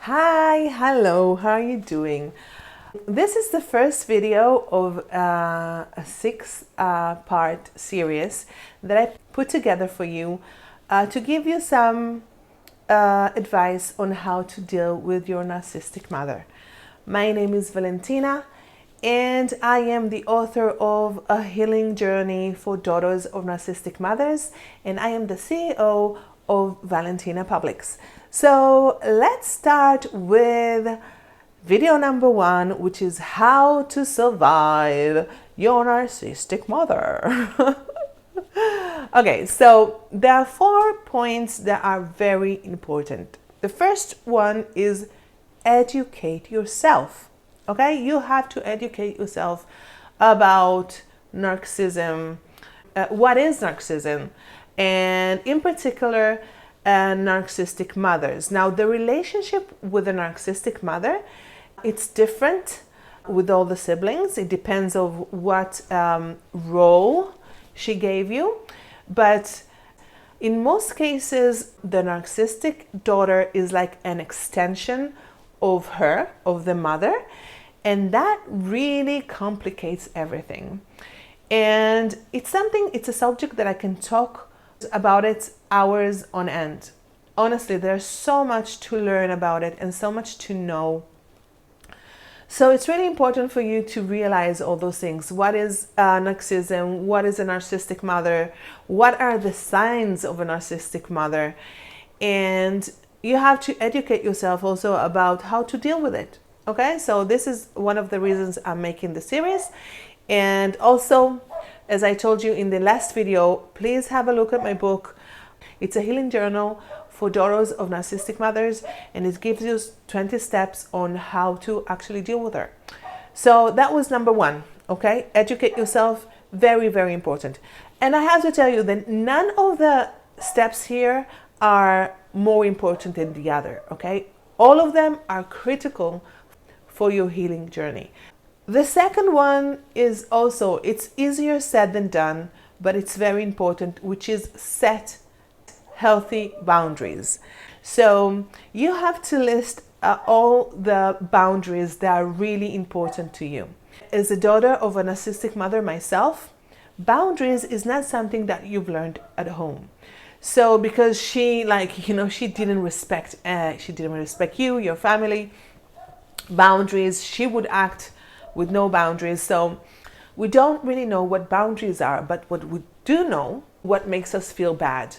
Hi, hello, how are you doing? This is the first video of a six-part series that I put together for you to give you some advice on how to deal with your narcissistic mother. My name is ValentinA and I am the author of A Healing Journey for Daughters of Narcissistic Mothers, and I am the CEO of ValentinA Publics. So let's start with video number 1, which is how to survive your narcissistic mother. Okay, so there are 4 points that are very important. The first one is educate yourself. Okay, you have to educate yourself about narcissism. What is narcissism? And in particular, narcissistic mothers. Now, the relationship with a narcissistic mother, it's different with all the siblings. It depends on what role she gave you. But in most cases, the narcissistic daughter is like an extension of her, of the mother. And that really complicates everything. And it's a subject that I can talk about it hours on end. Honestly, there's so much to learn about it and so much to know. So it's really important for you to realize all those things. What is narcissism? What is a narcissistic mother? What are the signs of a narcissistic mother? And you have to educate yourself also about how to deal with it. Okay, so this is one of the reasons I'm making the series. And also, as I told you in the last video, please have a look at my book. It's a healing journal for daughters of narcissistic mothers, and it gives you 20 steps on how to actually deal with her. So that was number 1, okay? Educate yourself, very, very important. And I have to tell you that none of the steps here are more important than the other, okay? All of them are critical for your healing journey. The second one is also, it's easier said than done, but it's very important, which is set healthy boundaries. So you have to list all the boundaries that are really important to you. As a daughter of a narcissistic mother myself, boundaries is not something that you've learned at home. So because she didn't respect you, your family, boundaries, she would act with no boundaries. So we don't really know what boundaries are, but what we do know, what makes us feel bad,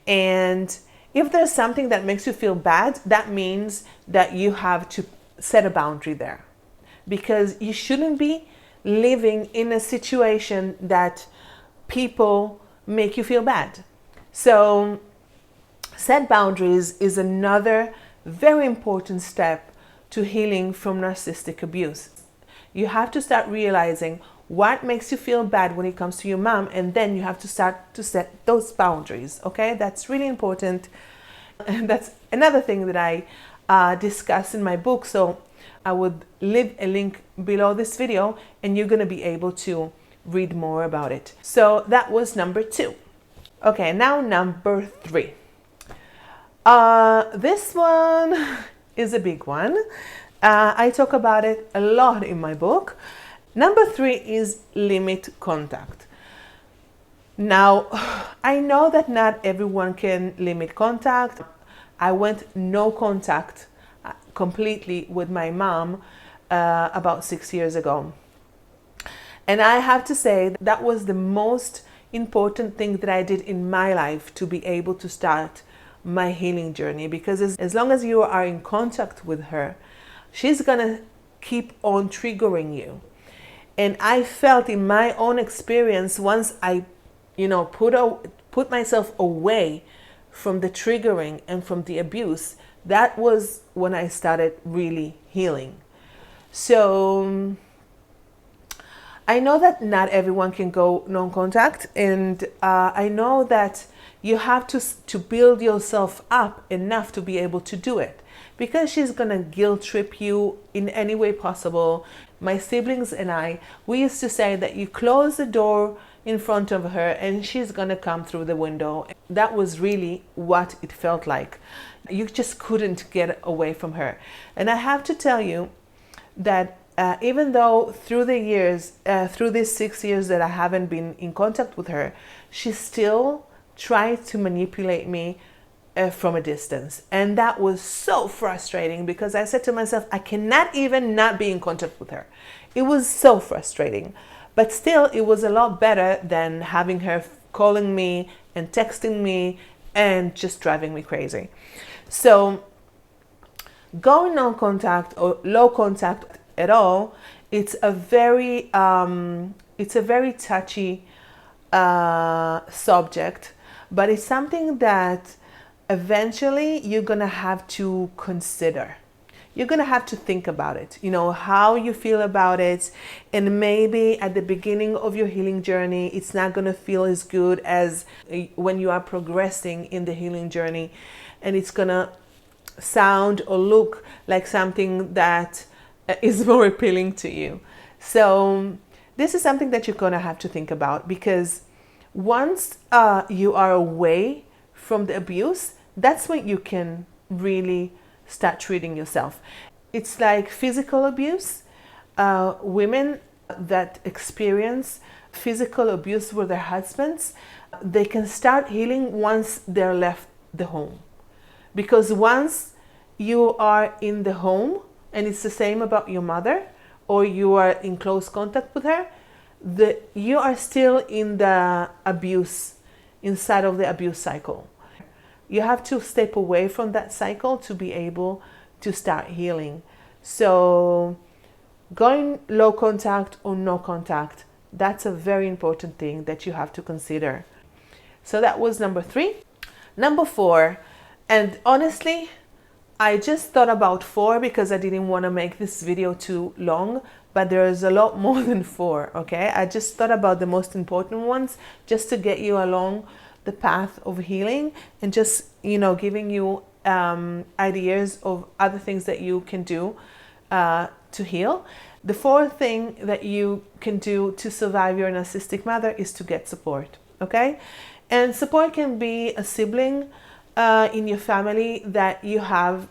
and if there's something that makes you feel bad, that means that you have to set a boundary there, because you shouldn't be living in a situation that people make you feel bad. So set boundaries is another very important step to healing from narcissistic abuse. You have to start realizing what makes you feel bad when it comes to your mom, and then you have to start to set those boundaries, okay? That's really important. And that's another thing that I discuss in my book. So I would leave a link below this video and you're gonna be able to read more about it. So that was number 2. Okay, now number 3. This one is a big one. I talk about it a lot in my book. Number 3 is limit contact. Now, I know that not everyone can limit contact. I went no contact completely with my mom about 6 years ago. And I have to say that was the most important thing that I did in my life to be able to start my healing journey, because as long as you are in contact with her, she's gonna keep on triggering you. And I felt in my own experience, once I, put myself away from the triggering and from the abuse, that was when I started really healing. So I know that not everyone can go non-contact, and I know that you have to build yourself up enough to be able to do it, because she's gonna guilt trip you in any way possible. My siblings and I, we used to say that you close the door in front of her and she's gonna come through the window. That was really what it felt like. You just couldn't get away from her. And I have to tell you that even though through the years, through these 6 years that I haven't been in contact with her, she still tried to manipulate me from a distance. And that was so frustrating because I said to myself, I cannot even not be in contact with her. It was so frustrating. But still, it was a lot better than having her calling me and texting me and just driving me crazy. So going no contact or low contact at all, it's a very touchy subject, but it's something that eventually you're gonna have to consider. You're gonna have to think about it, you know, how you feel about it. And maybe at the beginning of your healing journey, it's not gonna feel as good as when you are progressing in the healing journey. And it's gonna sound or look like something that is more appealing to you. So this is something that you're gonna have to think about, because once you are away from the abuse, that's when you can really start treating yourself. It's like physical abuse. Women that experience physical abuse with their husbands, they can start healing once they're left the home. Because once you are in the home, and it's the same about your mother, or you are in close contact with her, you are still in the abuse, inside of the abuse cycle. You have to step away from that cycle to be able to start healing. So going low contact or no contact, that's a very important thing that you have to consider. So that was number 3. Number 4, and honestly, I just thought about 4 because I didn't want to make this video too long, but there's a lot more than 4, okay? I just thought about the most important ones just to get you along the path of healing, and just, you know, giving you ideas of other things that you can do to heal. The 4th thing that you can do to survive your narcissistic mother is to get support, okay? And support can be a sibling in your family that you have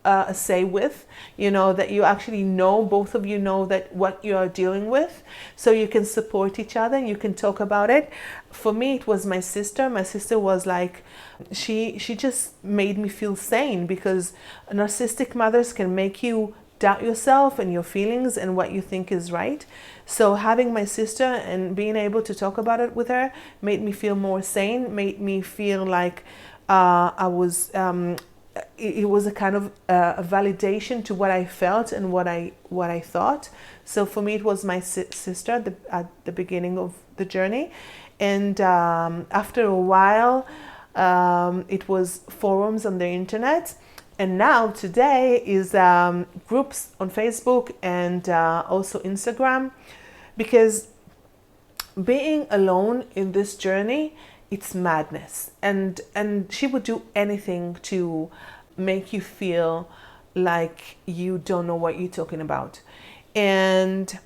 a say with, you know, that you actually know, both of you know that what you are dealing with, so you can support each other and you can talk about it. For me, it was my sister. My sister was like, she just made me feel sane, because narcissistic mothers can make you doubt yourself and your feelings and what you think is right. So having my sister and being able to talk about it with her made me feel more sane, made me feel like I was it was a kind of a validation to what I felt and what I thought. So for me, it was my sister at the beginning of the journey. And after a while, it was forums on the internet. And now today is groups on Facebook and also Instagram, because being alone in this journey, it's madness. And she would do anything to make you feel like you don't know what you're talking about. And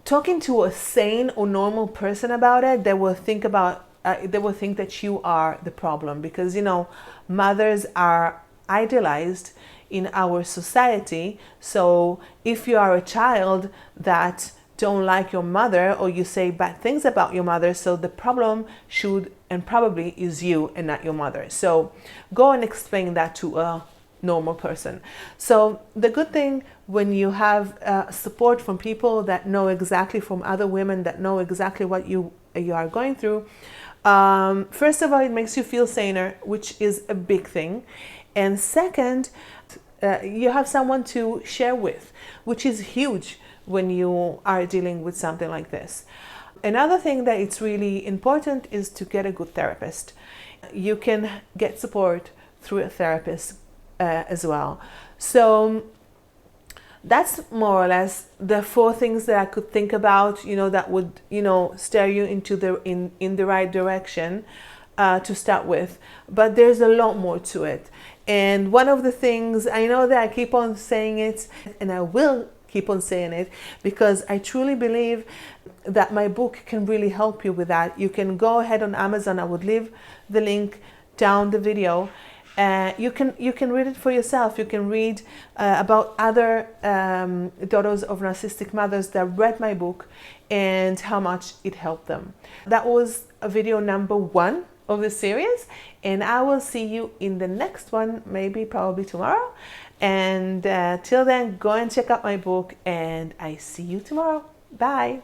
talking to a sane or normal person about it, they will think that you are the problem, because, you know, mothers are idolized in our society. So if you are a child that don't like your mother, or you say bad things about your mother, so the problem should and probably is you and not your mother. So go and explain that to a normal person. So the good thing when you have support from people that know exactly, from other women that know exactly what you are going through, first of all, it makes you feel saner, which is a big thing. And second, you have someone to share with, which is huge when you are dealing with something like this. Another thing that it's really important is to get a good therapist. You can get support through a therapist as well. So that's more or less the 4 things that I could think about, you know, that would, you know, steer you into in the right direction to start with. But there's a lot more to it. And one of the things, I know that I keep on saying it, and I will keep on saying it, because I truly believe that my book can really help you with that. You can go ahead on Amazon. I would leave the link down the video. You can read it for yourself. You can read about other daughters of narcissistic mothers that read my book and how much it helped them. That was video number 1 of the series, and I will see you in the next one, maybe probably tomorrow. And till then, go and check out my book, and I see you tomorrow. Bye.